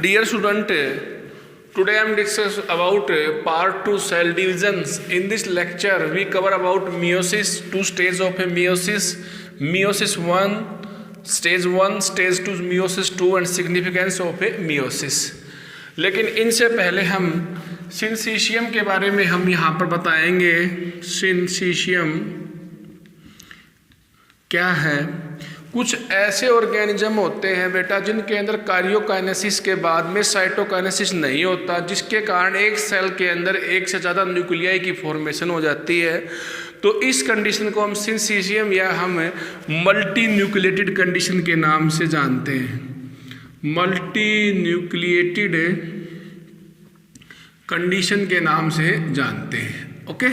Dear student, today I am discuss about part 2 cell divisions. In this lecture, we cover about meiosis, two stages of a meiosis, meiosis 1, stage 2, meiosis 2 and significance of a meiosis. लेकिन इनसे पहले हम सिंसीशियम के बारे में हम यहाँ पर बताएंगे। सिंसीशियम क्या है? कुछ ऐसे ऑर्गेनिज्म होते हैं बेटा जिनके अंदर कार्योकाइनेसिस के बाद में साइटोकाइनेसिस नहीं होता, जिसके कारण एक सेल के अंदर एक से ज़्यादा न्यूक्लियाई की फॉर्मेशन हो जाती है। तो इस कंडीशन को हम सिंसीशियम या हम मल्टी न्यूक्लिएटेड कंडीशन के नाम से जानते हैं। मल्टी न्यूक्लिएटेड कंडीशन के नाम से जानते हैं। ओके,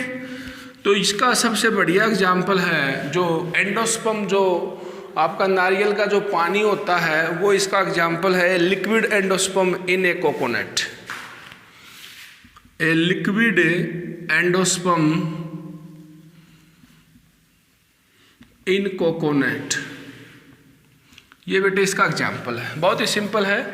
तो इसका सबसे बढ़िया एग्जाम्पल है जो एंडोस्पर्म, जो आपका नारियल का जो पानी होता है, वो इसका एग्जाम्पल है liquid endosperm in A coconut. A liquid endosperm in coconut, ये बेटे इसका एग्जाम्पल है। बहुत ही सिंपल है,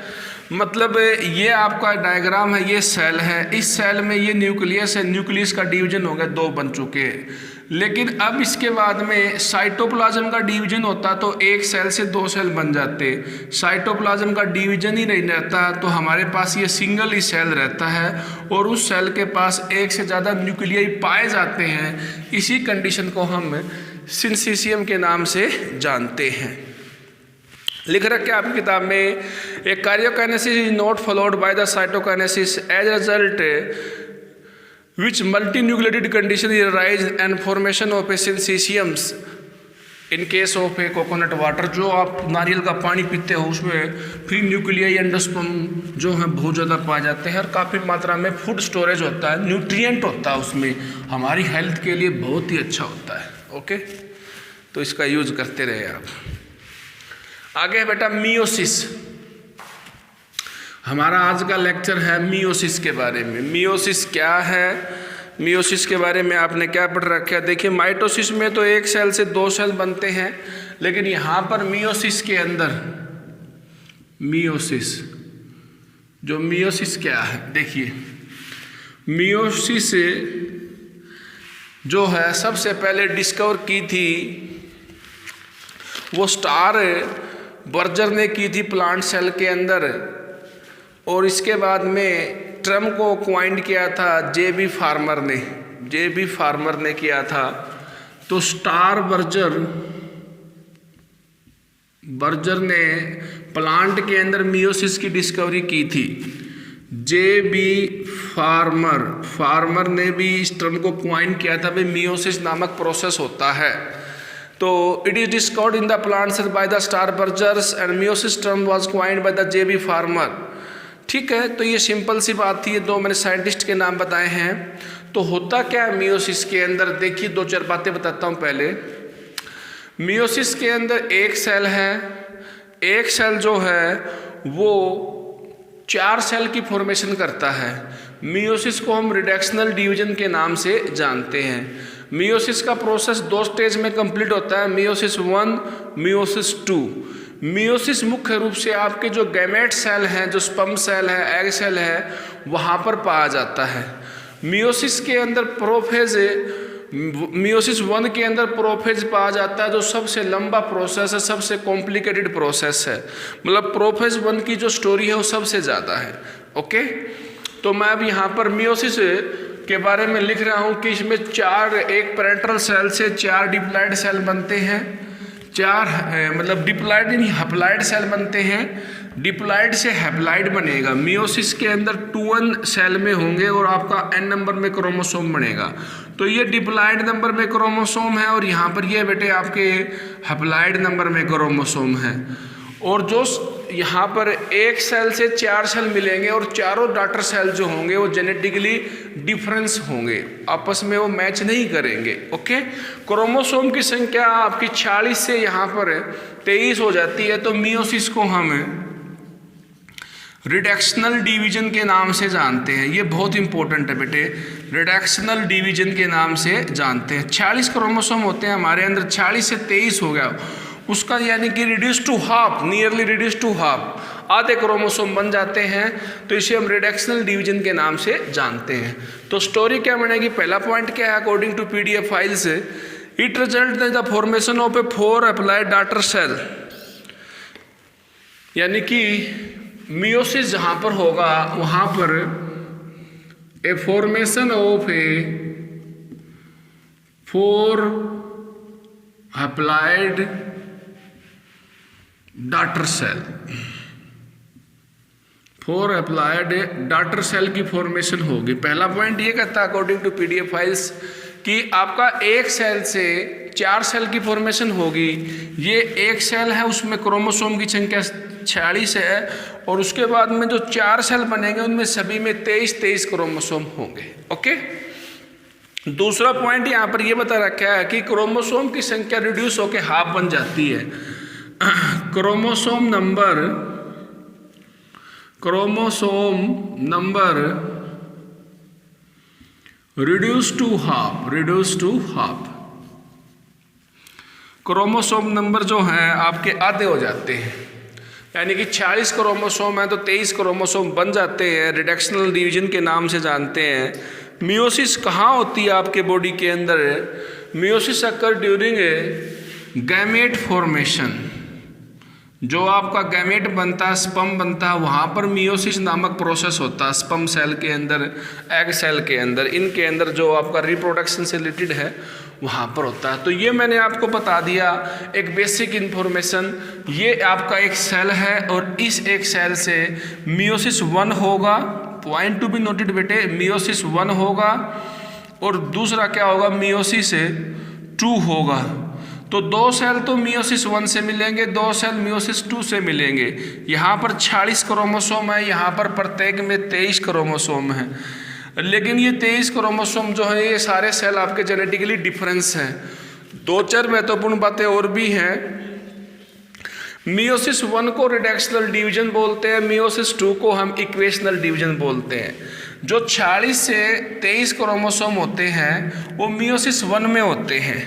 मतलब ये आपका डायग्राम है, ये सेल है, इस सेल में ये न्यूक्लियस है, न्यूक्लियस का डिवीजन हो गया, दो बन चुके हैं। लेकिन अब इसके बाद में साइटोप्लाज्म का डिवीजन होता तो एक सेल से दो सेल बन जाते। साइटोप्लाज्म का डिवीजन ही नहीं रहता तो हमारे पास ये सिंगल ही सेल रहता है और उस सेल के पास एक से ज़्यादा न्यूक्लियाई पाए जाते हैं। इसी कंडीशन को हम सिंसीशियम के नाम से जानते हैं। लिख रखे आपकी किताब में, a karyokinesis is not followed by the cytokinesis as result which multinucleated condition is arise and formation of a syncytiums in case of a coconut water। जो आप नारियल का पानी पीते हो उसमें फ्री न्यूक्लियाई एंडोस्पर्म जो है बहुत ज़्यादा पाए जाते हैं और काफ़ी मात्रा में फूड स्टोरेज होता है, न्यूट्रिएंट होता है उसमें, हमारी हेल्थ के लिए बहुत ही अच्छा होता है। ओके, तो इसका यूज करते रहे आप। आगे बेटा मियोसिस, हमारा आज का लेक्चर है मियोसिस के बारे में। मियोसिस क्या है? मियोसिस के बारे में आपने क्या पढ़ रखा है? देखिए, माइटोसिस में तो एक सेल से दो सेल बनते हैं, लेकिन यहाँ पर मियोसिस के अंदर मियोसिस, जो मियोसिस क्या है देखिए, मियोसिस जो है सबसे पहले डिस्कवर की थी वो स्टार बर्जर ने की थी प्लांट सेल के अंदर, और इसके बाद में टर्म को क्वाइंड किया था जे.बी. फार्मर ने किया था। तो स्टार बर्जर ने प्लांट के अंदर मियोसिस की डिस्कवरी की थी। जे.बी. फार्मर ने भी इस टर्म को क्वाइंड किया था, भाई मियोसिस नामक प्रोसेस होता है। तो it is discovered in the plant cell by the Strasburger and meiosis term was coined by the J B. Farmer. ठीक है, तो ये सिंपल सी बात थी, ये दो मैंने साइंटिस्ट के नाम बताए हैं। तो होता क्या है मियोसिस के अंदर? देखिए, दो चार बातें बताता हूँ। पहले, मियोसिस के अंदर एक सेल है, एक सेल जो है वो चार सेल की फॉर्मेशन करता है। मियोसिस को हम रिडक्शनल डिवीजन के नाम से जानते हैं। मियोसिस का प्रोसेस दो स्टेज में कंप्लीट होता है, मियोसिस 1, मियोसिस 2। मियोसिस मुख्य रूप से आपके जो गैमेट सेल हैं, जो स्पर्म सेल है, एग सेल है, वहाँ पर पाया जाता है। मियोसिस के अंदर प्रोफेज, मियोसिस 1 के अंदर प्रोफेज पाया जाता है, जो सबसे लंबा प्रोसेस है, सबसे कॉम्प्लिकेटेड प्रोसेस है। मतलब प्रोफेज 1 की जो स्टोरी है वो सबसे ज़्यादा है। ओके, तो मैं अब यहाँ पर मियोसिस के बारे में लिख रहा हूँ कि इसमें चार, एक पेरेंटल सेल से चार डिप्लॉइड सेल बनते हैं, चार मतलब डिप्लॉइड नहीं हैप्लॉइड सेल बनते हैं। डिप्लॉइड से हैप्लॉइड बनेगा। मियोसिस के अंदर 2n सेल में होंगे और आपका n नंबर में क्रोमोसोम बनेगा। तो ये डिप्लॉइड नंबर में क्रोमोसोम है और यहाँ पर ये बेटे आपके हैप्लॉइड नंबर में क्रोमोसोम है। और जो यहाँ पर एक सेल से चार सेल मिलेंगे और चारों डॉटर सेल जो होंगे वो जेनेटिकली डिफरेंस होंगे, आपस में वो मैच नहीं करेंगे। ओके, क्रोमोसोम की संख्या आपकी 46 से यहाँ पर 23 हो जाती है। तो मियोसिस को हम रिडक्शनल डिवीजन के नाम से जानते हैं। ये बहुत इंपॉर्टेंट है बेटे, रिडक्शनल डिवीजन के नाम से जानते हैं। 46 क्रोमोसोम होते हैं हमारे अंदर, 46 से 23 हो गया, उसका यानी कि reduce to half, nearly reduce to half. आधे क्रोमोसोम बन जाते हैं, तो इसे हम रिडक्शनल डिवीजन के नाम से जानते हैं। तो स्टोरी क्या बनेगी, पहला पॉइंट क्या है, according to PDF files, it result in the formation of a 4 haploid daughter cell, यानी कि मियोसिस जहां पर होगा वहां पर a formation of a 4 haploid daughter cell, 4 haploid daughter cell की फॉर्मेशन होगी। पहला पॉइंट ये कहता है अकॉर्डिंग टू PDF फाइल्स कि आपका एक सेल से 4 सेल की फॉर्मेशन होगी। ये एक सेल है, उसमें क्रोमोसोम की संख्या 46 है, और उसके बाद में जो 4 सेल बनेंगे उनमें सभी में 23 क्रोमोसोम होंगे। ओके, दूसरा पॉइंट यहाँ पर ये बता रखा है कि क्रोमोसोम की संख्या रिड्यूस होकर हाफ बन जाती है। Chromosome number reduce to half, chromosome number जो हैं आपके आधे हो जाते हैं, यानी कि 40 क्रोमोसोम है तो 23 क्रोमोसोम बन जाते हैं, रिडक्शनल डिवीजन के नाम से जानते हैं। मियोसिस कहाँ होती है आपके बॉडी के अंदर, meiosis occur during a gamete formation, जो आपका गैमेट बनता है, स्पर्म बनता है, वहाँ पर मियोसिस नामक प्रोसेस होता है। स्पर्म सेल के अंदर, एग सेल के अंदर, इनके अंदर जो आपका रिप्रोडक्शन से रिलेटेड है वहाँ पर होता है। तो ये मैंने आपको बता दिया एक बेसिक इन्फॉर्मेशन। ये आपका एक सेल है और इस एक सेल से मियोसिस 1 होगा, पॉइंट टू बी नोटेड बेटे, मियोसिस 1 होगा, और दूसरा क्या होगा, मियोसिस 2 होगा। तो 2 सेल तो मियोसिस 1 से मिलेंगे, 2 सेल मियोसिस 2 से मिलेंगे। यहाँ पर 40 क्रोमोसोम है, यहाँ पर प्रत्येक में 23 क्रोमोसोम है, लेकिन ये 23 क्रोमोसोम जो है ये सारे सेल आपके जेनेटिकली डिफरेंस हैं। 2-4 महत्वपूर्ण बातें और भी हैं। मियोसिस 1 को रिडक्शनल डिवीजन बोलते हैं, मियोसिस 2 को हम इक्वेशनल डिवीजन बोलते हैं। जो 40 से 23 क्रोमोसोम होते हैं वो मियोसिस 1 में होते हैं।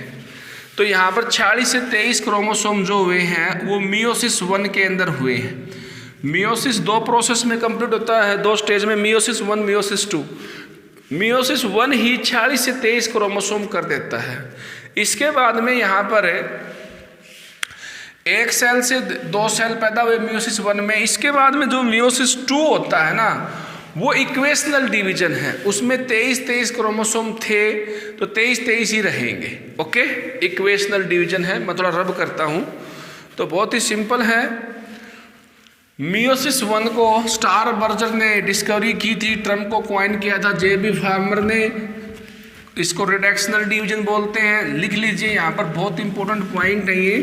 तो यहाँ पर 40 से 23 क्रोमोसोम जो हुए हैं वो मियोसिस 1 के अंदर हुए हैं। मियोसिस 2 प्रोसेस में कंप्लीट होता है, 2 स्टेज में, मियोसिस 1, मियोसिस 2। मियोसिस 1 ही 40 से 23 क्रोमोसोम कर देता है। इसके बाद में यहाँ पर एक सेल से 2 सेल पैदा हुए मियोसिस 1 में। इसके बाद में जो मियोसिस 2 होता है ना, वो इक्वेशनल डिवीजन है, उसमें 23 क्रोमोसोम थे तो 23 ही रहेंगे। ओके, इक्वेशनल डिवीजन है। मैं थोड़ा रब करता हूँ, तो बहुत ही सिंपल है। मियोसिस 1 को स्टार बर्जर ने डिस्कवरी की थी, टर्म को कॉइन किया था JB फार्मर ने, इसको रिडक्शनल डिवीजन बोलते हैं। लिख लीजिए, यहाँ पर बहुत इंपॉर्टेंट पॉइंट है ये।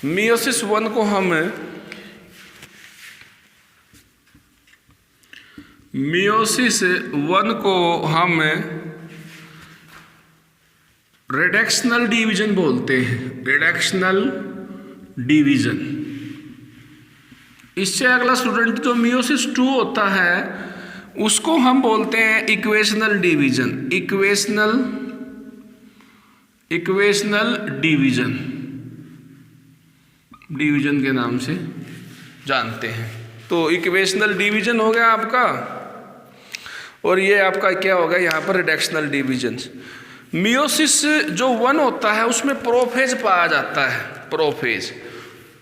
मियोसिस 1 को हम रिडक्शनल डिवीजन बोलते हैं, रिडक्शनल डिवीजन। इससे अगला स्टूडेंट जो मियोसिस 2 होता है उसको हम बोलते हैं इक्वेशनल डिवीजन, इक्वेशनल डिवीजन के नाम से जानते हैं। तो इक्वेशनल डिवीजन हो गया आपका, और ये आपका क्या होगा यहाँ पर रिडक्शनल डिवीजन। मियोसिस जो 1 होता है उसमें प्रोफेज पाया जाता है, प्रोफेज।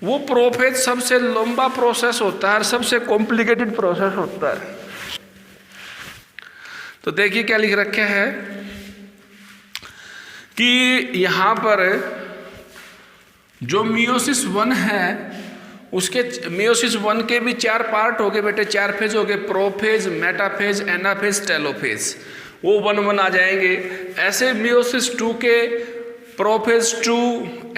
वो प्रोफेज सबसे लंबा प्रोसेस होता है, सबसे कॉम्प्लिकेटेड प्रोसेस होता है। तो देखिए क्या लिख रखे है कि यहाँ पर जो मियोसिस 1 है उसके, मियोसिस 1 के भी 4 पार्ट हो गए बेटे, 4 फेज हो गए, प्रोफेज, मेटाफेज, एनाफेज, टेलोफेज। वो 1 आ जाएंगे। ऐसे मियोसिस 2 के प्रोफेज 2,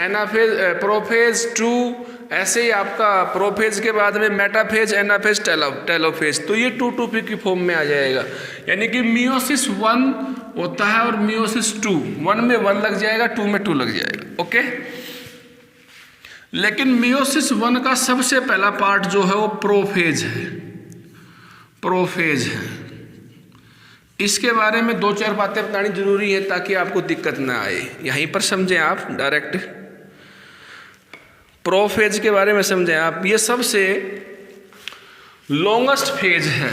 एनाफेज, प्रोफेज 2, ऐसे ही आपका प्रोफेज के बाद में मेटाफेज, एनाफेज, टेलोफेज। तो ये 2 की फॉर्म में आ जाएगा। यानी कि मियोसिस 1 होता है और मियोसिस 2, 1 में 1 लग जाएगा, 2 में 2 लग जाएगा। ओके, लेकिन मियोसिस 1 का सबसे पहला पार्ट जो है वो प्रोफेज है। इसके बारे में 2-4 बातें बतानी जरूरी है ताकि आपको दिक्कत ना आए। यहीं पर समझें आप डायरेक्ट। प्रोफेज के बारे में समझें आप, ये सबसे लॉन्गेस्ट फेज है,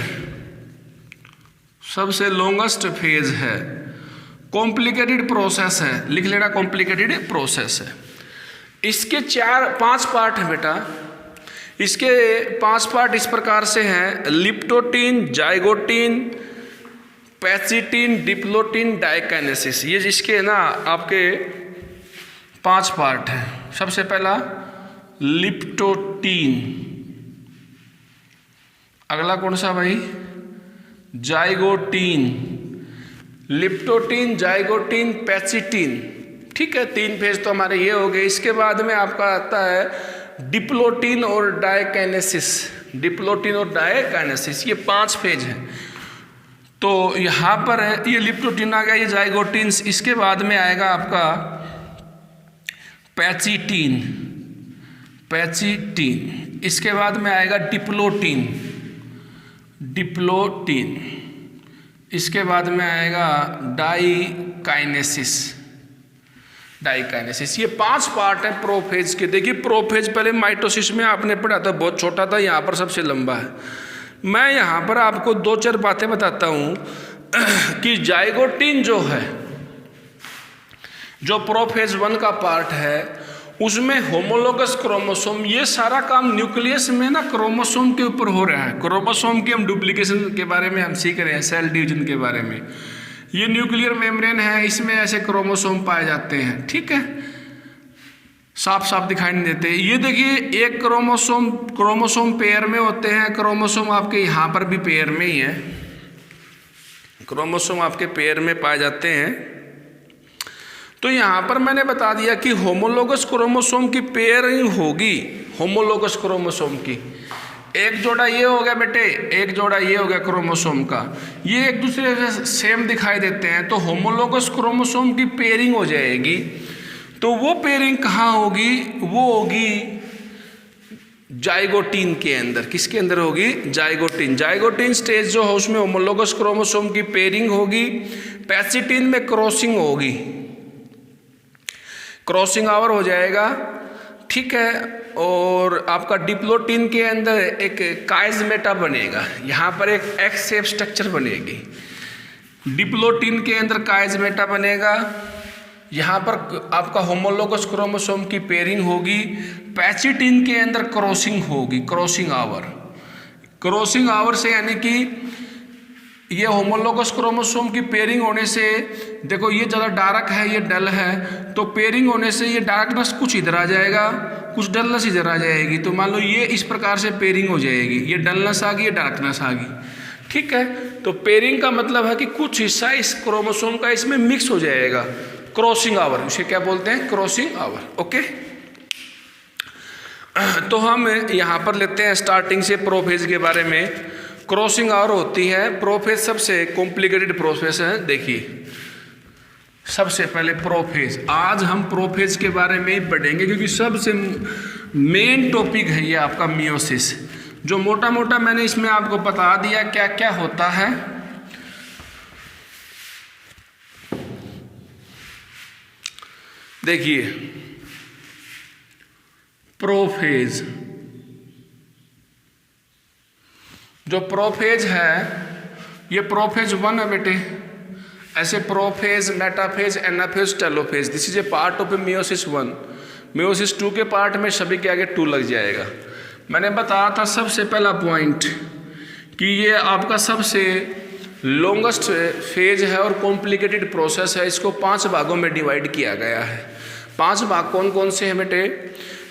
सबसे लॉन्गेस्ट फेज है, कॉम्प्लिकेटेड प्रोसेस है, लिख लेना कॉम्प्लिकेटेड प्रोसेस है। इसके 4-5 पार्ट हैं बेटा, इसके 5 पार्ट इस प्रकार से हैं: लिप्टोटीन, जाइगोटीन, पैसिटीन, डिप्लोटीन, डाइकाइनेसिस। ये जिसके ना आपके 5 पार्ट हैं। सबसे पहला लिप्टोटीन, अगला कौन सा भाई, जाइगोटीन, लिप्टोटीन, जाइगोटीन, पैसिटीन, ठीक है, 3 फेज तो हमारे ये हो गए। इसके बाद में आपका आता है डिप्लोटीन और डाइकाइनेसिस, डिप्लोटीन और डाइकाइनेसिस, ये 5 फेज हैं। तो यहाँ पर है ये लिप्टोटीन आ गया, ये जाइगोटीन, इसके बाद में आएगा आपका पैसिटीन, पैसिटीन, इसके बाद में आएगा डिप्लोटीन, डिप्लोटीन, इसके बाद में आएगा डाइकाइनेसिस, डाइकाइनेसिस। ये 5 पार्ट है प्रोफेज के। देखिए प्रोफेज पहले माइटोसिस में आपने पढ़ा था, बहुत छोटा था, यहाँ पर सबसे लंबा है। मैं यहाँ पर आपको 2-4 बातें बताता हूँ कि जाइगोटीन जो है, जो प्रोफेज 1 का पार्ट है, उसमें होमोलोगस क्रोमोसोम, ये सारा काम न्यूक्लियस में ना क्रोमोसोम के ऊपर हो रहा है। क्रोमोसोम की हम डुप्लीकेशन के बारे में हम सीख रहे हैं, सेल डिवीजन के बारे में। ये न्यूक्लियर मेम्ब्रेन है, इसमें ऐसे क्रोमोसोम पाए जाते हैं, ठीक है, साफ साफ दिखाई नहीं देते। ये देखिए एक क्रोमोसोम पेयर में होते हैं, क्रोमोसोम आपके यहाँ पर भी पेयर में ही है, क्रोमोसोम आपके पेयर में पाए जाते हैं। तो यहाँ पर मैंने बता दिया कि होमोलोगस क्रोमोसोम की पेयरिंग होगी, होमोलोगस क्रोमोसोम की। एक जोड़ा ये हो गया बेटे, एक जोड़ा ये हो गया क्रोमोसोम का, ये एक दूसरे से सेम दिखाई देते हैं, तो होमोलोगस क्रोमोसोम की पेयरिंग हो जाएगी। तो वो पेयरिंग कहाँ होगी, वो होगी जाइगोटीन के अंदर। किसके अंदर होगी, जाइगोटीन। जाइगोटीन स्टेज जो है उसमें होमोलोगस क्रोमोसोम की पेयरिंग होगी, पैसिटीन में क्रॉसिंग होगी, क्रॉसिंग आवर हो जाएगा, ठीक है। और आपका डिप्लोटीन के अंदर एक काइजमेटा बनेगा, यहाँ पर एक एक्स शेप स्ट्रक्चर बनेगी। डिप्लोटीन के अंदर काइजमेटा बनेगा, यहाँ पर आपका होमोलोगस क्रोमोसोम की पेयरिंग होगी। पैसिटीन के अंदर क्रॉसिंग होगी, क्रॉसिंग आवर। क्रॉसिंग आवर से यानी कि ये होमोलोगस क्रोमोसोम की पेयरिंग होने से, देखो ये ज़्यादा डार्क है, ये डल है, तो पेयरिंग होने से ये डार्कनेस कुछ इधर आ जाएगा, कुछ डलनेस इधर आ जाएगी। तो मान लो ये इस प्रकार से पेयरिंग हो जाएगी, ये डलनेस आ गई, ये डार्कनेस आ गई, ठीक है। तो पेयरिंग का मतलब है कि कुछ हिस्सा इस क्रोमोसोम का इसमें मिक्स हो जाएगा, क्रॉसिंग आवर, उसे क्या बोलते हैं, क्रॉसिंग आवर, ओके। तो हम यहाँ पर लेते हैं स्टार्टिंग से प्रोफेज के बारे में। क्रॉसिंग आवर होती है, प्रोफेज सबसे कॉम्प्लिकेटेड प्रोसेस है। देखिए सबसे पहले प्रोफेज, आज हम प्रोफेज के बारे में ही पढ़ेंगे क्योंकि सबसे मेन टॉपिक है ये आपका मियोसिस। जो मोटा मोटा मैंने इसमें आपको बता दिया क्या क्या होता है। देखिए प्रोफेज, जो प्रोफेज है ये प्रोफेज 1 है बेटे। ऐसे prophase, metaphase, anaphase, telophase, this is a part of meiosis 1। Meiosis 2 के पार्ट में सभी के आगे 2 लग जाएगा। मैंने बताया था सबसे पहला पॉइंट कि ये आपका सबसे लॉन्गेस्ट फेज है और कॉम्प्लिकेटेड प्रोसेस है। इसको 5 भागों में डिवाइड किया गया है। 5 भाग कौन कौन से हैं बेटे?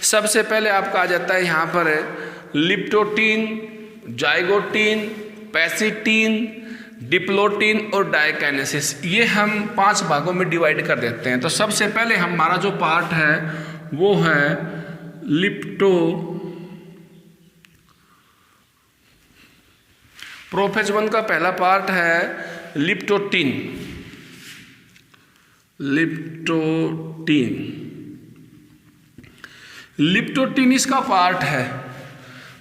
सबसे पहले आपका आ जाता है यहाँ पर लिप्टोटीन, जाइगोटीन, पैसिटीन, डिप्लोटीन और डाइकाइनेसिस। ये हम 5 भागों में डिवाइड कर देते हैं। तो सबसे पहले हमारा जो पार्ट है वो है प्रोफेज 1 का पहला पार्ट है लिप्टोटीन। लिप्टोटीन इसका पार्ट है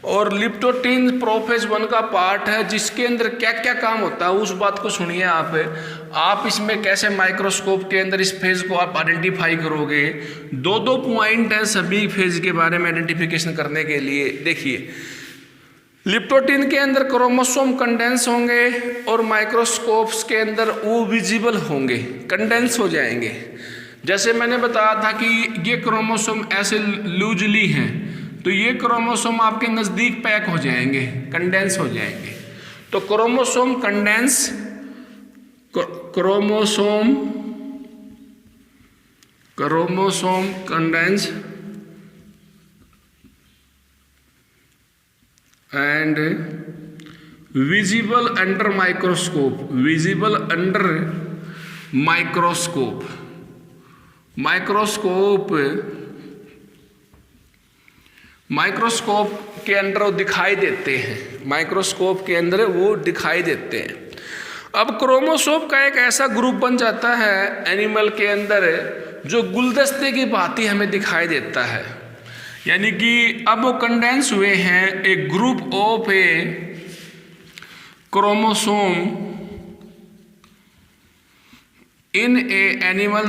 और लिप्टोटीन प्रोफेज 1 का पार्ट है, जिसके अंदर क्या क्या काम होता है उस बात को सुनिए आप। आप इसमें कैसे माइक्रोस्कोप के अंदर इस फेज को आप आइडेंटिफाई करोगे। दो पॉइंट है सभी फेज के बारे में आइडेंटिफिकेशन करने के लिए। देखिए, लिप्टोटिन के अंदर क्रोमोसोम कंडेंस होंगे और माइक्रोस्कोप्स के अंदर वो विजिबल होंगे, कंडेंस हो जाएंगे। जैसे मैंने बताया था कि ये क्रोमोसोम ऐसे लूजली हैं, तो ये क्रोमोसोम आपके नज़दीक पैक हो जाएंगे, कंडेंस हो जाएंगे। तो chromosome condense, chromosome condense and visible under microscope, visible under microscope, microscope के अंदर वो दिखाई देते हैं, माइक्रोस्कोप के अंदर वो दिखाई देते हैं। अब क्रोमोसोम का एक ऐसा ग्रुप बन जाता है एनिमल के अंदर जो गुलदस्ते की भांति हमें दिखाई देता है, यानी कि अब वो कंडेंस हुए हैं एक group of a chromosome in a animal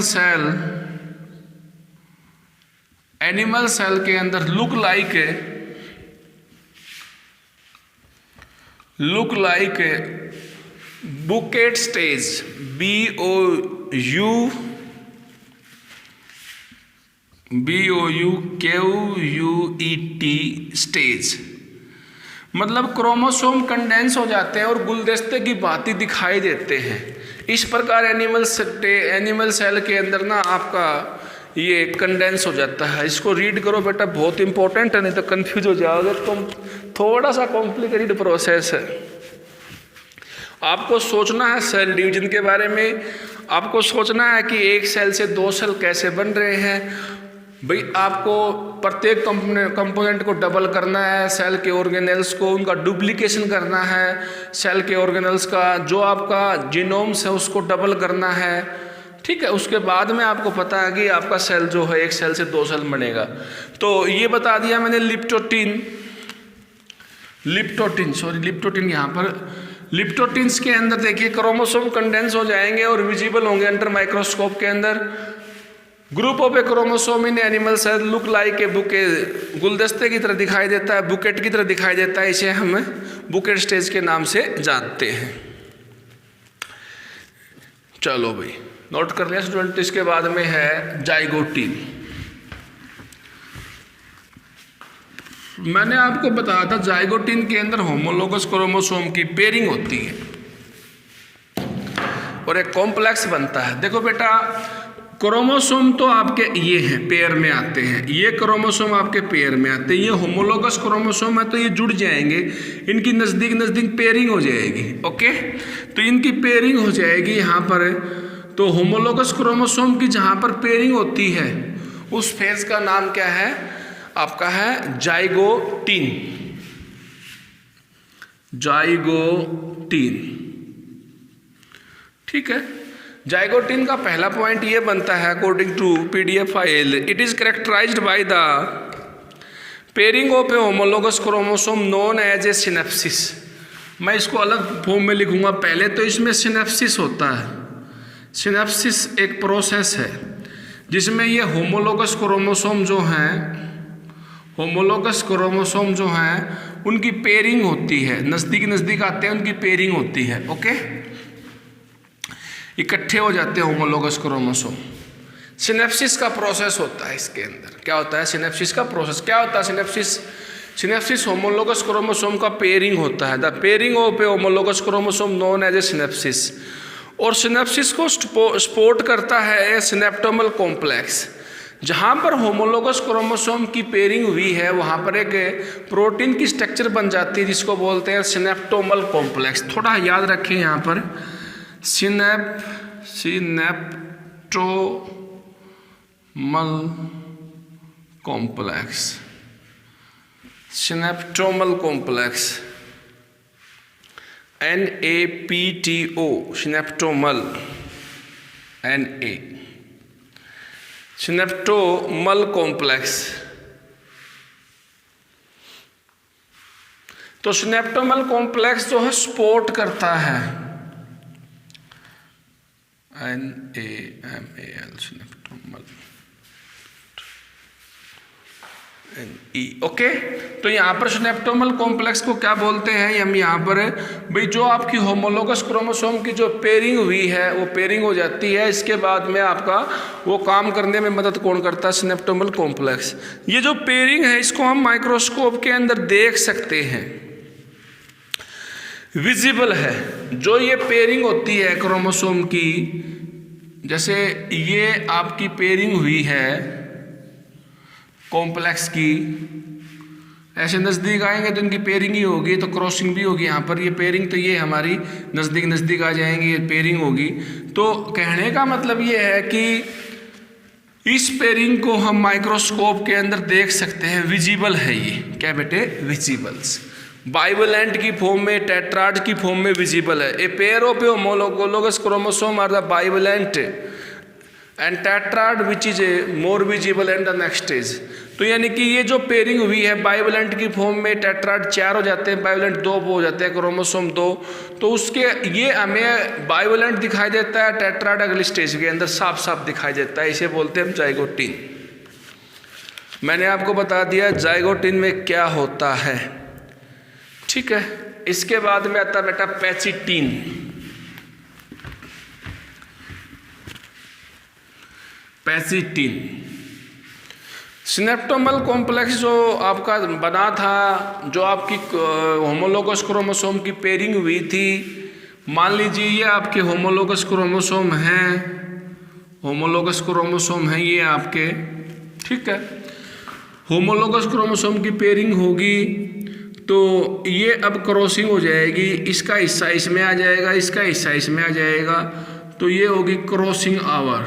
cell के अंदर look like bouquet stage, BOUQUET stage. मतलब क्रोमोसोम कंडेंस हो जाते हैं और गुलदस्ते की भांति दिखाई देते हैं। इस प्रकार एनिमल सेल के अंदर ना आपका ये कंडेंस हो जाता है। इसको रीड करो बेटा, बहुत इंपॉर्टेंट है, नहीं तो कंफ्यूज हो जाओगे तुम। थोड़ा सा कॉम्प्लिकेटेड प्रोसेस है। आपको सोचना है सेल डिवीजन के बारे में, आपको सोचना है कि एक सेल से दो सेल कैसे बन रहे हैं। भाई आपको प्रत्येक कंपोनेंट को डबल करना है, सेल के ऑर्गेनेल्स को उनका डुप्लीकेशन करना है, सेल के ऑर्गेनेल्स का जो आपका जीनोम्स है उसको डबल करना है, ठीक है। उसके बाद में आपको पता है कि आपका सेल जो है एक सेल से दो सेल बनेगा। तो ये बता दिया मैंने लिप्टोटिन यहाँ पर लिप्टोटिन्स के अंदर देखिए क्रोमोसोम कंडेंस हो जाएंगे और विजिबल होंगे अंडर माइक्रोस्कोप के अंदर। Group of a chromosome in animal cell look like a bouquet, गुलदस्ते की तरह दिखाई देता है, बुकेट की तरह दिखाई देता है, इसे हम बुकेट स्टेज के नाम से जानते हैं। चलो भाई नोट कर लिया स्टूडेंट। इसके बाद में है जाइगोटिन। मैंने आपको बताया था जाइगोटिन के अंदर होमोलोगस क्रोमोसोम की पेयरिंग होती है और एक कॉम्प्लेक्स बनता है। देखो बेटा, क्रोमोसोम तो आपके ये हैं, पेयर में आते हैं, ये क्रोमोसोम आपके पेयर में आते हैं। ये होमोलोगस क्रोमोसोम है तो ये जुड़ जाएंगे, इनकी नज़दीक पेयरिंग हो जाएगी। ओके, तो इनकी पेयरिंग हो जाएगी यहाँ पर। तो होमोलोगस क्रोमोसोम की जहाँ पर पेयरिंग होती है उस फेज का नाम क्या है आपका, है जाइगोटिन। ठीक है। जाइगोटिन का पहला पॉइंट ये बनता है according to PDF file, it is characterized by the pairing of a homologous chromosome known as a synapsis. मैं इसको अलग फॉर्म में लिखूंगा। पहले तो इसमें सिनेप्सिस होता है। सिनेप्सिस एक प्रोसेस है जिसमें ये होमोलोगस क्रोमोसोम जो हैं उनकी पेयरिंग होती है, नज़दीक आते हैं, उनकी पेयरिंग होती है। ओके, इकट्ठे हो जाते हैं होमोलोगस क्रोमोसोम। सिनेप्सिस का प्रोसेस होता है इसके अंदर। क्या होता है सिनेप्सिस का प्रोसेस? क्या होता है सिनेप्सिस होमोलोगस क्रोमोसोम का पेयरिंग होता है। The pairing of a homologous chromosome known as a synapsis. और सिनेप्सिस को सपोर्ट करता है ए सिनेप्टोमल कॉम्प्लेक्स। जहाँ पर होमोलोगस क्रोमोसोम की पेयरिंग हुई है वहाँ पर एक प्रोटीन की स्ट्रक्चर बन जाती है जिसको बोलते हैं सिनेप्टोमल कॉम्प्लेक्स। थोड़ा याद रखें यहाँ पर, सिनेप्टोमल कॉम्प्लेक्स NAPTO, सिनेप्टोमल सिनेप्टोमल कॉम्प्लेक्स। तो सिनेप्टोमल कॉम्प्लेक्स जो है सपोर्ट करता है NAMAL सिनेप्टोमल NE। ओके, तो यहाँ पर सिनेप्टोमल कॉम्प्लेक्स को क्या बोलते हैं हम यहाँ पर भाई, जो आपकी होमोलोगस क्रोमोसोम की जो पेयरिंग हुई है वो पेयरिंग हो जाती है, इसके बाद में आपका वो काम करने में मदद कौन करता है? सिनेप्टोमल कॉम्प्लेक्स। ये जो पेयरिंग है इसको हम माइक्रोस्कोप के अंदर देख सकते हैं, विजिबल है। जो ये पेयरिंग होती है क्रोमोसोम की, जैसे ये आपकी पेयरिंग हुई है कॉम्प्लेक्स की, ऐसे नज़दीक आएंगे तो इनकी पेयरिंग ही होगी, तो क्रॉसिंग भी होगी यहाँ पर। ये पेयरिंग तो ये हमारी नज़दीक नज़दीक आ जाएंगी, ये पेयरिंग होगी। तो कहने का मतलब ये है कि इस पेयरिंग को हम माइक्रोस्कोप के अंदर देख सकते हैं, विजिबल है ये। क्या बेटे? विजिबल्स। बाइवलेंट की फॉर्म में, टेट्राड की फॉर्म में विजिबल है। A pair of homologous chromosome are the bivalent and tetrad which is a more visible and the next stage. तो यानी कि ये जो पेयरिंग हुई है बाइवलेंट की फॉर्म में, टेट्राड 4 हो जाते हैं, बाइवलेंट 2 हो जाते हैं, क्रोमोसोम 2, तो उसके ये हमें बाइवलेंट दिखाई देता है, टेट्राड अगली स्टेज के अंदर साफ साफ दिखाई देता है। इसे बोलते हैं हम जाइगोटिन। मैंने आपको बता दिया जाइगोटिन में क्या होता है, ठीक है। इसके बाद में आता बेटा पैचिटीन। पैचिटीन सिनेप्टोमल कॉम्प्लेक्स जो आपका बना था, जो आपकी होमोलोगस क्रोमोसोम की पेयरिंग हुई थी। मान लीजिए ये आपके होमोलोगस क्रोमोसोम हैं, होमोलोगस क्रोमोसोम हैं ये आपके, ठीक है। होमोलोगस क्रोमोसोम की पेयरिंग होगी तो ये अब क्रॉसिंग हो जाएगी, इसका हिस्सा इसमें आ जाएगा, इसका हिस्सा इसमें आ जाएगा, तो ये होगी क्रॉसिंग आवर,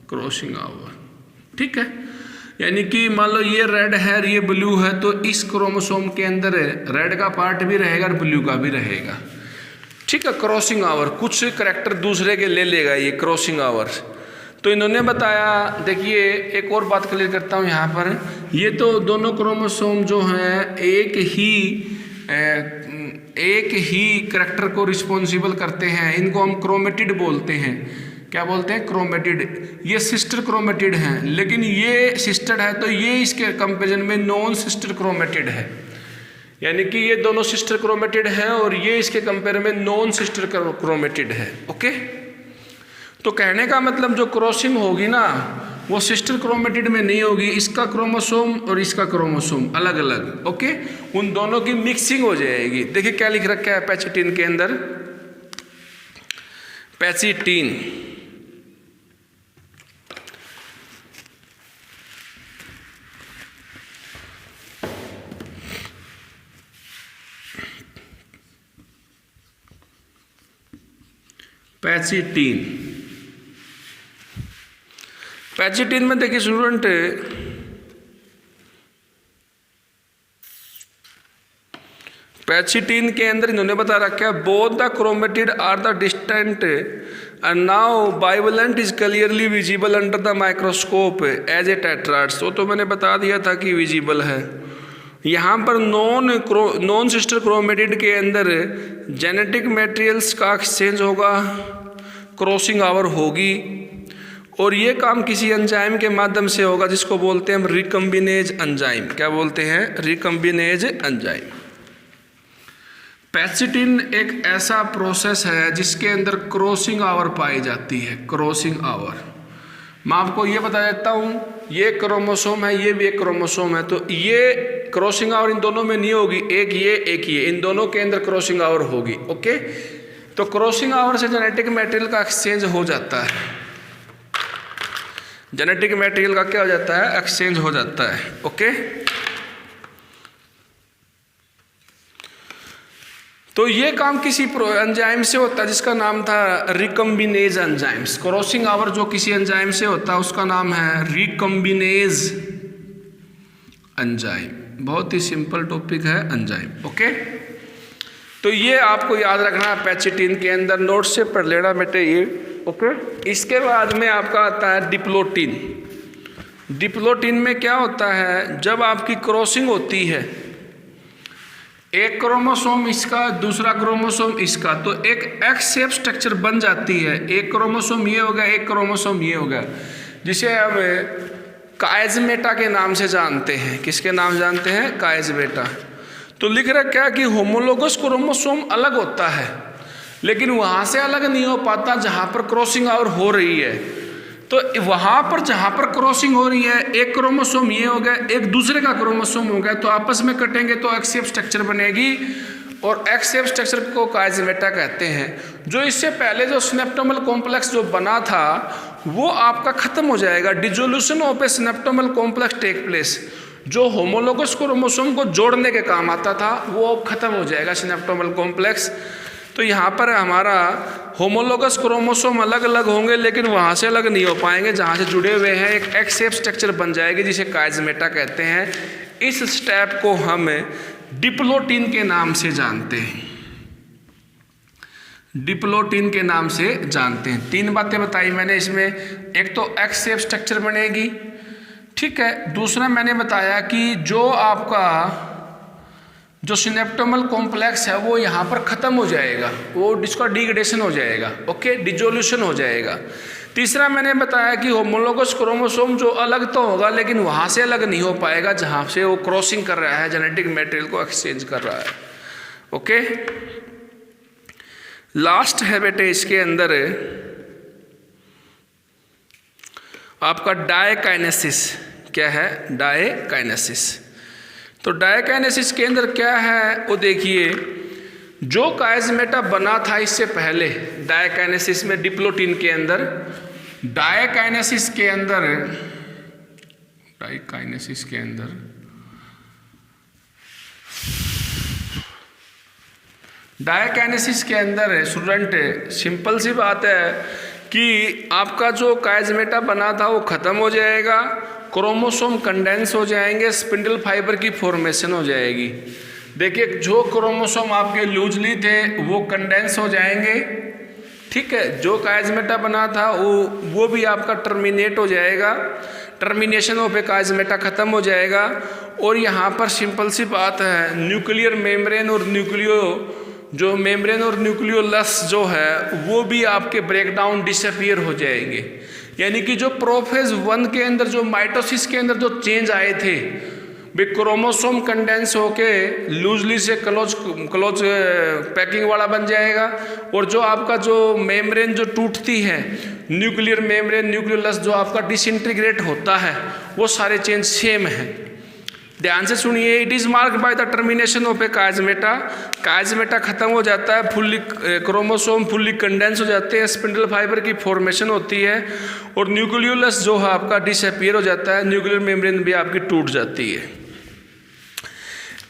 क्रॉसिंग आवर, ठीक है। यानी कि मान लो ये रेड है, ये ब्लू है, तो इस क्रोमोसोम के अंदर रेड का पार्ट भी रहेगा और ब्लू का भी रहेगा, ठीक है। क्रॉसिंग आवर, कुछ करैक्टर दूसरे के ले लेगा ये क्रॉसिंग आवर। तो इन्होंने बताया, देखिए एक और बात क्लियर करता हूँ यहाँ पर, ये तो दोनों क्रोमोसोम जो हैं एक ही करैक्टर को रिस्पॉन्सिबल करते हैं, इनको हम क्रोमेटिड बोलते हैं। क्या बोलते हैं? क्रोमेटिड। ये सिस्टर क्रोमेटिड हैं, लेकिन ये सिस्टर है तो ये इसके कंपेरिजन में नॉन सिस्टर क्रोमेटिड है। यानी कि ये दोनों सिस्टर क्रोमेटिड हैं और ये इसके कंपेयर में नॉन सिस्टर क्रोमेटिड है, ओके। तो कहने का मतलब जो क्रॉसिंग होगी ना वो सिस्टर क्रोमेटिड में नहीं होगी, इसका क्रोमोसोम और इसका क्रोमोसोम अलग अलग, ओके। उन दोनों की मिक्सिंग हो जाएगी। देखिए क्या लिख रखा है पैचिटीन के अंदर, पैचिटीन पैचिटीन। पैचिटीन में देखिए स्टूडेंट, पैचिटीन के अंदर इन्होंने बता रखा है both the chromatid are the distant and now bivalent is clearly visible under the microscope as a tetrads. तो मैंने बता दिया था कि विजिबल है। यहाँ पर नॉन सिस्टर क्रोमेटिड के अंदर जेनेटिक मटेरियल्स का एक्सचेंज होगा, क्रॉसिंग आवर होगी, और ये काम किसी एंजाइम के माध्यम से होगा जिसको बोलते हैं हम रिकम्बिनेज एंजाइम। क्या बोलते हैं? रिकम्बिनेज एंजाइम। पैचिटीन एक ऐसा प्रोसेस है जिसके अंदर क्रॉसिंग आवर पाई जाती है, क्रॉसिंग आवर। मैं आपको ये बता देता हूँ, ये क्रोमोसोम है, ये भी एक क्रोमोसोम है, तो ये क्रॉसिंग आवर इन दोनों में नहीं होगी, एक ये, इन दोनों के अंदर क्रॉसिंग आवर होगी, ओके। तो क्रॉसिंग आवर से जेनेटिक मटेरियल का एक्सचेंज हो जाता है, जेनेटिक मटेरियल का क्या हो जाता है? एक्सचेंज हो जाता है, ओके। तो ये काम किसी एंजाइम से होता है जिसका नाम था रिकम्बिनेज एंजाइम्स। क्रॉसिंग आवर जो किसी एंजाइम से होता है उसका नाम है रिकम्बिनेज एंजाइम। बहुत ही सिंपल टॉपिक है एंजाइम, ओके। तो ये आपको याद रखना है, पैचिटीन के अंदर नोट से पढ़ लेना बेटे ये, ओके। इसके बाद में आपका आता है डिप्लोटीन। डिप्लोटीन में क्या होता है? जब आपकी क्रॉसिंग होती है एक क्रोमोसोम इसका, दूसरा क्रोमोसोम इसका, तो एक एक्स शेप स्ट्रक्चर बन जाती है। एक क्रोमोसोम ये हो गया, एक क्रोमोसोम ये हो गया, जिसे हम काइज़मेटा के नाम से जानते हैं। किसके नाम जानते हैं? काइज़मेटा। तो लिख रहा क्या कि होमोलोगस क्रोमोसोम अलग होता है, लेकिन वहाँ से अलग नहीं हो पाता जहाँ पर क्रॉसिंग और हो रही है। तो वहाँ पर जहाँ पर क्रॉसिंग हो रही है, एक क्रोमोसोम ये हो गया, एक दूसरे का क्रोमोसोम हो गया, तो आपस में कटेंगे तो एक्स शेप स्ट्रक्चर बनेगी, और एक्स शेप स्ट्रक्चर को काइज़मेटा कहते हैं। जो इससे पहले जो सिनेप्टोमल कॉम्प्लेक्स जो बना था वो आपका खत्म हो जाएगा। Dissolution of a synaptonemal complex take place. जो होमोलोगस क्रोमोसोम को जोड़ने के काम आता था वो अब खत्म हो जाएगा, सिनेप्टोमल कॉम्प्लेक्स। तो यहाँ पर हमारा होमोलोगस क्रोमोसोम अलग अलग होंगे, लेकिन वहाँ से अलग नहीं हो पाएंगे जहाँ से जुड़े हुए हैं, एक एक्स शेप स्ट्रक्चर बन जाएगी जिसे काइज़मेटा कहते हैं। इस स्टेप को हम डिप्लोटिन के नाम से जानते हैं। डिप्लोटिन के नाम से जानते हैं। 3 बातें बताई मैंने इसमें। एक तो एक्स शेप स्ट्रक्चर बनेगी, ठीक है। दूसरा मैंने बताया कि जो आपका जो सिनेप्टोमल कॉम्प्लेक्स है वो यहाँ पर ख़त्म हो जाएगा, वो जिसका डिग्रेडेशन हो जाएगा, ओके, डिसोल्यूशन हो जाएगा। तीसरा मैंने बताया कि होमोलोगस क्रोमोसोम जो अलग तो होगा, लेकिन वहाँ से अलग नहीं हो पाएगा जहाँ से वो क्रॉसिंग कर रहा है, जेनेटिक मटेरियल को एक्सचेंज कर रहा है, ओके। लास्ट है बेटे इसके अंदर आपका डायकाइनेसिस। क्या है? डायकाइनेसिस। तो डायकाइनेसिस के अंदर क्या है वो देखिए। जो काइज़मेटा बना था इससे पहले डायकाइनेसिस में, डिप्लोटिन के अंदर, डायकाइनेसिस के अंदर स्टूडेंट, सिंपल सी बात है कि आपका जो काइज़मेटा बना था वो ख़त्म हो जाएगा, क्रोमोसोम कंडेंस हो जाएंगे, स्पिंडल फाइबर की फॉर्मेशन हो जाएगी। देखिए जो क्रोमोसोम आपके लूजली थे वो कंडेंस हो जाएंगे, ठीक है। जो काइज़मेटा बना था वो भी आपका टर्मिनेट हो जाएगा, टर्मिनेशन ऑफ ए काइज़मेटा ख़त्म हो जाएगा। और यहाँ पर सिंपल सी बात है, न्यूक्लियर मेम्ब्रेन और न्यूक्लियोलस जो है वो भी आपके ब्रेकडाउन डिसअपीयर हो जाएंगे। यानी कि जो प्रोफेज 1 के अंदर जो माइटोसिस के अंदर जो चेंज आए थे, वे क्रोमोसोम कंडेंस होके लूजली से क्लोज पैकिंग वाला बन जाएगा। और जो आपका जो मेम्ब्रेन जो टूटती है, न्यूक्लियर मेम्ब्रेन, न्यूक्लियोलस जो आपका डिसइंटीग्रेट होता है, वो सारे चेंज सेम हैं। ध्यान से सुनिए। It is marked by the termination of a chiasmata. Chiasmata खत्म हो जाता है, फुल्ली क्रोमोसोम फुल्ली कंडेंस हो जाते हैं, स्पिंडल फाइबर की फॉर्मेशन होती है, और न्यूक्लियोलस जो है आपका डिसअपीयर हो जाता है, न्यूक्लियर मेम्ब्रेन भी आपकी टूट जाती है।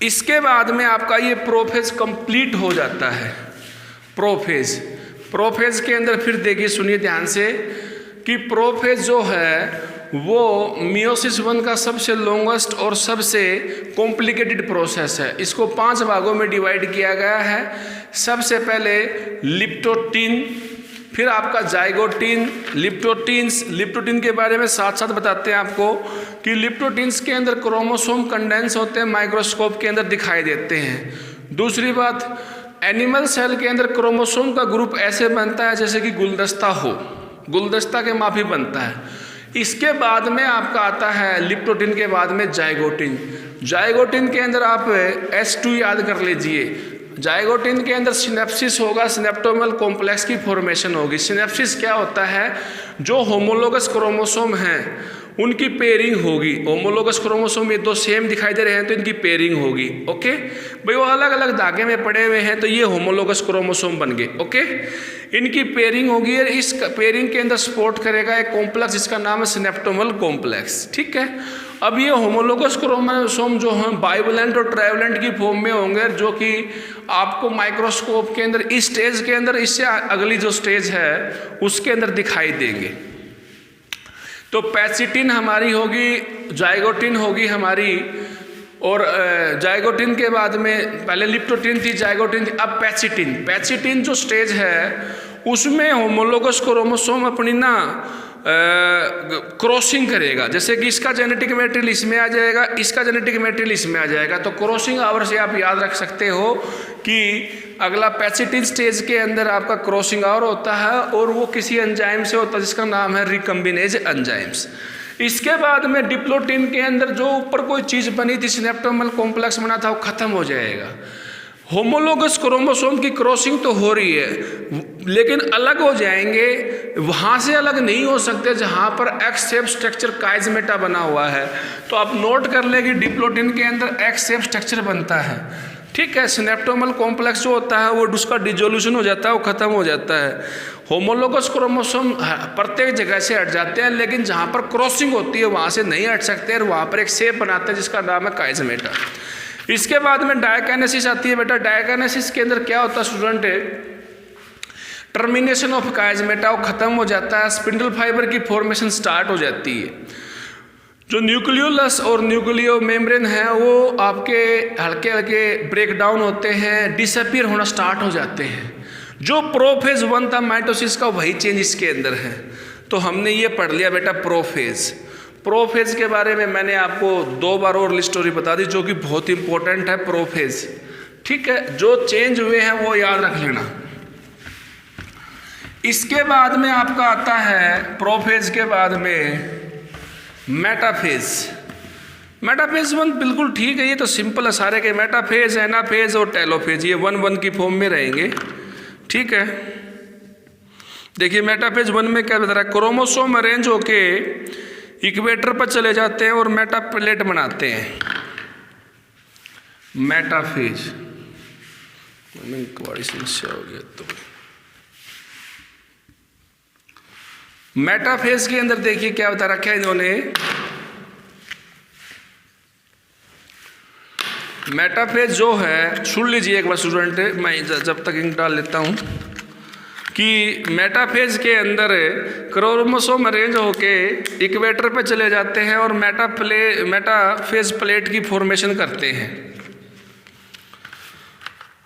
इसके बाद में आपका ये प्रोफेज कंप्लीट हो जाता है। प्रोफेज के अंदर फिर देखिए, सुनिए ध्यान से कि प्रोफेज जो है वो मियोसिस 1 का सबसे लॉन्गेस्ट और सबसे कॉम्प्लिकेटेड प्रोसेस है। इसको 5 भागों में डिवाइड किया गया है। सबसे पहले लिप्टोटिन, फिर आपका जाइगोटिन, लिप्टोटिन के बारे में साथ साथ बताते हैं आपको कि लिप्टोटिन्स के अंदर क्रोमोसोम कंडेंस होते हैं, माइक्रोस्कोप के अंदर दिखाई देते हैं। दूसरी बात, एनिमल सेल के अंदर क्रोमोसोम का ग्रुप ऐसे बनता है जैसे कि गुलदस्ता हो, गुलदस्ता के माफी बनता है। इसके बाद में आपका आता है लिप्टोटिन के बाद में जाइगोटिन के अंदर आप S2 याद कर लीजिए। जाइगोटिन के अंदर सिनेप्सिस होगा, सिनेप्टोमल कॉम्प्लेक्स की फॉर्मेशन होगी। सिनेप्सिस क्या होता है? जो होमोलोगस क्रोमोसोम हैं उनकी पेयरिंग होगी। होमोलोगस क्रोमोसोम ये 2 सेम दिखाई दे रहे हैं तो इनकी पेयरिंग होगी, ओके भाई। वो अलग अलग धागे में पड़े हुए हैं तो ये होमोलोगस क्रोमोसोम बन गए, ओके। इनकी पेयरिंग होगी और इस पेयरिंग के अंदर सपोर्ट करेगा एक कॉम्प्लेक्स जिसका नाम है सिनेप्टोमल कॉम्प्लेक्स, ठीक है। अब ये होमोलोगस क्रोमोसोम जो हैं बाइवलेंट और ट्राइवलेंट की फॉर्म में होंगे, जो कि आपको माइक्रोस्कोप के अंदर इस स्टेज के अंदर, इससे अगली जो स्टेज है उसके अंदर दिखाई देंगे। तो पैचिटिन हमारी होगी, जाइगोटिन होगी हमारी, और जाइगोटिन के बाद में पहले लिप्टोटिन थी, जाइगोटिन थी, अब पैचिटिन जो स्टेज है उसमें होमोलोगस क्रोमोसोम अपनी क्रॉसिंग करेगा, जैसे कि इसका जेनेटिक मटेरियल इसमें आ जाएगा, इसका जेनेटिक मटेरियल इसमें आ जाएगा। तो क्रॉसिंग आवर से आप याद रख सकते हो कि अगला पैसिटिन स्टेज के अंदर आपका क्रॉसिंग आवर होता है और वो किसी एंजाइम से होता है जिसका नाम है रिकम्बिनेज एंजाइम्स। इसके बाद में डिप्लोटिन के अंदर जो ऊपर कोई चीज़ बनी थी, सिनेप्टोमल कॉम्प्लेक्स बना था, वो खत्म हो जाएगा। होमोलोगस क्रोमोसोम की क्रॉसिंग तो हो रही है लेकिन अलग हो जाएंगे, वहाँ से अलग नहीं हो सकते जहाँ पर एक्स शेप स्ट्रक्चर काइजमेटा बना हुआ है। तो आप नोट कर लें कि डिप्लोटिन के अंदर एक्स शेप स्ट्रक्चर बनता है, ठीक है। सिनेप्टोमल कॉम्प्लेक्स जो होता है वो उसका डिजोल्यूशन हो जाता है, वो खत्म हो जाता है। होमोलोगस क्रोमोसोम प्रत्येक जगह से हट जाते हैं लेकिन जहाँ पर क्रॉसिंग होती है वहाँ से नहीं हट सकते और वहाँ पर एक शेप बनाते हैं जिसका नाम है काइजमेटा। इसके बाद में डायकाइनेसिस आती है। बेटा डायकाइनेसिस के अंदर क्या होता है स्टूडेंट, टर्मिनेशन ऑफ काइजमेटा, वो खत्म हो जाता है, स्पिंडल फाइबर की फॉर्मेशन स्टार्ट हो जाती है। जो न्यूक्लियोलस और न्यूक्लियो मेम्ब्रेन है वो आपके हल्के हल्के ब्रेक डाउन होते हैं, डिसअपीयर होना स्टार्ट हो जाते हैं। जो प्रोफेज 1 था माइटोसिस का, वही चेंज इसके अंदर है। तो हमने ये पढ़ लिया बेटा प्रोफेज। प्रोफेज के बारे में मैंने आपको 2 बार और स्टोरी बता दी जो कि बहुत इंपॉर्टेंट है प्रोफेज, ठीक है। जो चेंज हुए हैं वो याद रख लेना। इसके बाद में आपका आता है प्रोफेज के बाद में मेटाफेज। मेटाफेज 1 बिल्कुल ठीक है, ये तो सिंपल है सारे के। मेटाफेज, एनाफेज और टेलोफेज ये 1-1 की फॉर्म में रहेंगे, ठीक है। देखिए मेटाफेज 1 में क्या बता रहा है, क्रोमोसोम अरेंज होके इक्वेटर पर चले जाते हैं और मेटाप्लेट बनाते हैं। मेटाफेज बड़ी समस्या हो गया। तो मेटाफेज के अंदर देखिए क्या बता रखा है इन्होंने, मेटाफेज जो है, सुन लीजिए एक बार स्टूडेंट, मैं जब तक इंक डाल लेता हूं कि मेटाफेज के अंदर क्रोमोसोम अरेंज होके इक्वेटर पे चले जाते हैं और मेटाफेज प्लेट की फॉर्मेशन करते हैं।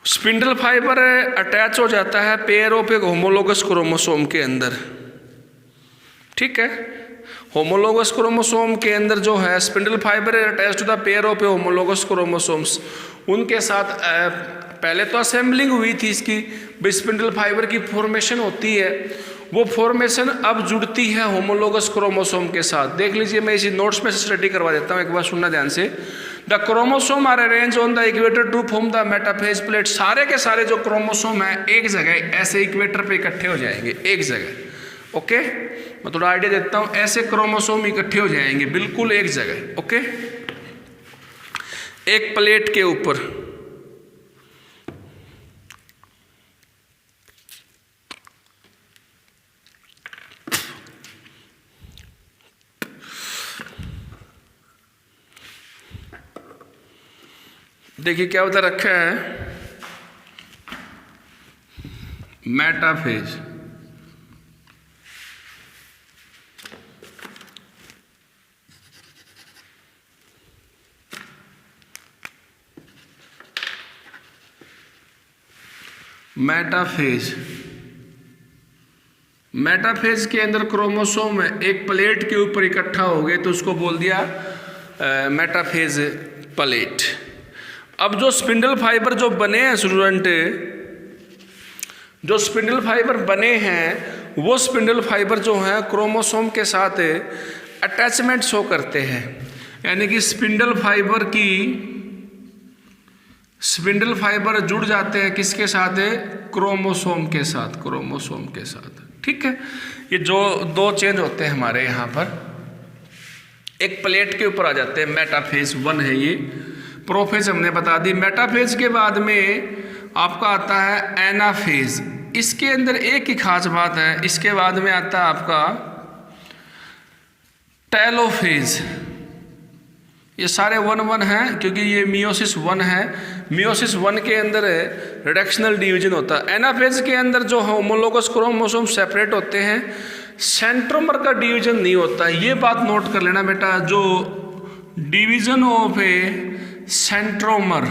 स्पिंडल फाइबर अटैच हो जाता है पेयर ऑफ एक होमोलोगस क्रोमोसोम के अंदर, ठीक है। होमोलोगस क्रोमोसोम के अंदर जो है spindle fibre attach to the pair of a homologous chromosomes, उनके साथ पहले तो असेंबलिंग हुई थी इसकी, स्पिंडल फाइबर की फॉर्मेशन होती है, वो फॉर्मेशन अब जुड़ती है होमोलोगस क्रोमोसोम के साथ। देख लीजिए मैं इसी नोट्स में से स्टडी करवा देता हूँ, एक बार सुनना ध्यान से। The chromosome are arrange on the equator to form the metaphase plate. सारे के सारे जो क्रोमोसोम है एक जगह ऐसे इक्वेटर पे इकट्ठे हो जाएंगे, एक जगह, ओके। मैं थोड़ा आइडिया देता हूँ, ऐसे क्रोमोसोम इकट्ठे हो जाएंगे बिल्कुल एक जगह, ओके, एक प्लेट के ऊपर। देखिए क्या बता रखा है, मेटाफेज। मेटाफेज, मेटाफेज के अंदर क्रोमोसोम एक प्लेट के ऊपर इकट्ठा हो गए तो उसको बोल दिया मेटाफेज प्लेट। अब जो स्पिंडल फाइबर जो बने हैं स्टूडेंट, जो स्पिंडल फाइबर बने हैं वो स्पिंडल फाइबर जो हैं क्रोमोसोम के साथ अटैचमेंट शो करते हैं, यानी कि स्पिंडल फाइबर जुड़ जाते हैं किसके साथ, क्रोमोसोम के साथ, क्रोमोसोम के साथ, ठीक है। ये जो 2 चेंज होते हैं हमारे यहाँ पर, एक प्लेट के ऊपर आ जाते हैं, मेटाफेज 1 है ये। प्रोफेज हमने बता दी। मेटाफेज के बाद में आपका आता है एनाफेज। इसके अंदर एक ही खास बात है, इसके बाद में आता है आपका टेलोफेज। ये सारे 1-1 हैं क्योंकि ये मियोसिस 1 है। मियोसिस 1 के अंदर रिडक्शनल डिवीजन होता है। एनाफेज के अंदर जो होमोलोगस क्रोमोसोम सेपरेट होते हैं, सेंट्रोमर का डिवीजन नहीं होता। ये बात नोट कर लेना बेटा, जो division of a centromere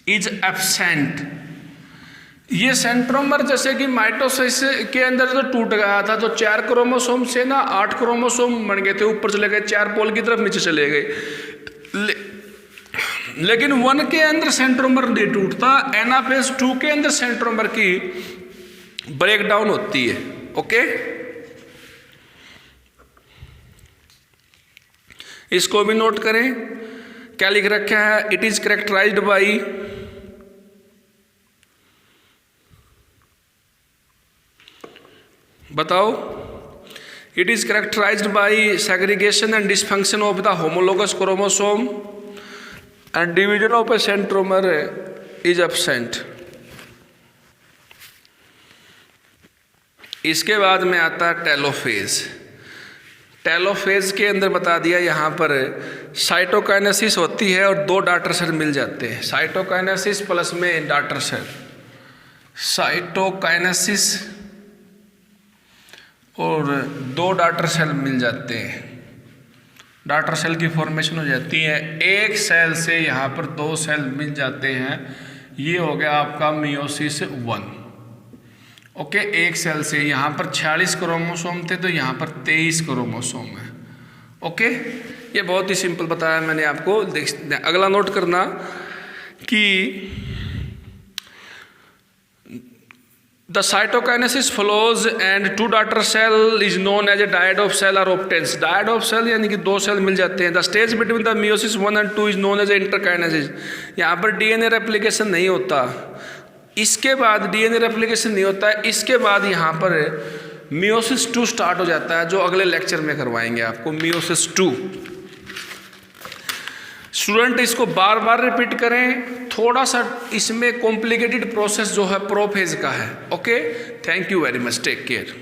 is absent, ये सेंट्रोमर जैसे कि माइटोसिस के अंदर जो टूट गया था, तो 4 क्रोमोसोम से ना 8 क्रोमोसोम बन गए थे, ऊपर चले गए, 4 पोल की तरफ नीचे चले गए। लेकिन 1 के अंदर सेंट्रोमर नहीं टूटता, एनाफेज 2 के अंदर सेंट्रोमर की ब्रेकडाउन होती है। ओके, इसको भी नोट करें। क्या लिख रखा है? इट इज कैरेक्टराइज्ड बाई बताओ। It is characterized by segregation and dysfunction of the homologous chromosome and division of a centromere is absent. इसके बाद में आता है टेलोफेज। टेलोफेज के अंदर बता दिया यहाँ पर साइटोकाइनेसिस होती है और 2 डॉटर सेल मिल जाते हैं। साइटोकाइनेसिस प्लस में डॉटर सेल, साइटोकाइनेसिस और 2 डॉटर सेल मिल जाते हैं, डॉटर सेल की फॉर्मेशन हो जाती है। एक सेल से यहाँ पर 2 सेल मिल जाते हैं, ये हो गया आपका मियोसिस 1। ओके, एक सेल से यहाँ पर 46 क्रोमोसोम थे, तो यहाँ पर 23 क्रोमोसोम है। ओके, ये बहुत ही सिंपल बताया मैंने आपको। अगला नोट करना कि the cytokinesis flows and 2 daughter cell is known as a dyad of cell are obtains. Dyad of cell यानी कि 2 सेल मिल जाते हैं। The stage between the meiosis 1 and 2 is known as a interkinesis. यहाँ पर DNA replication नहीं होता, इसके बाद डीएनए रेप्लिकेशन नहीं होता है, इसके बाद यहाँ पर मियोसिस 2 स्टार्ट हो जाता है, जो अगले लेक्चर में करवाएंगे आपको, मियोसिस 2। स्टूडेंट इसको बार बार रिपीट करें, थोड़ा सा इसमें कॉम्प्लिकेटेड प्रोसेस जो है प्रोफेज का है। Okay, thank you very much, take care.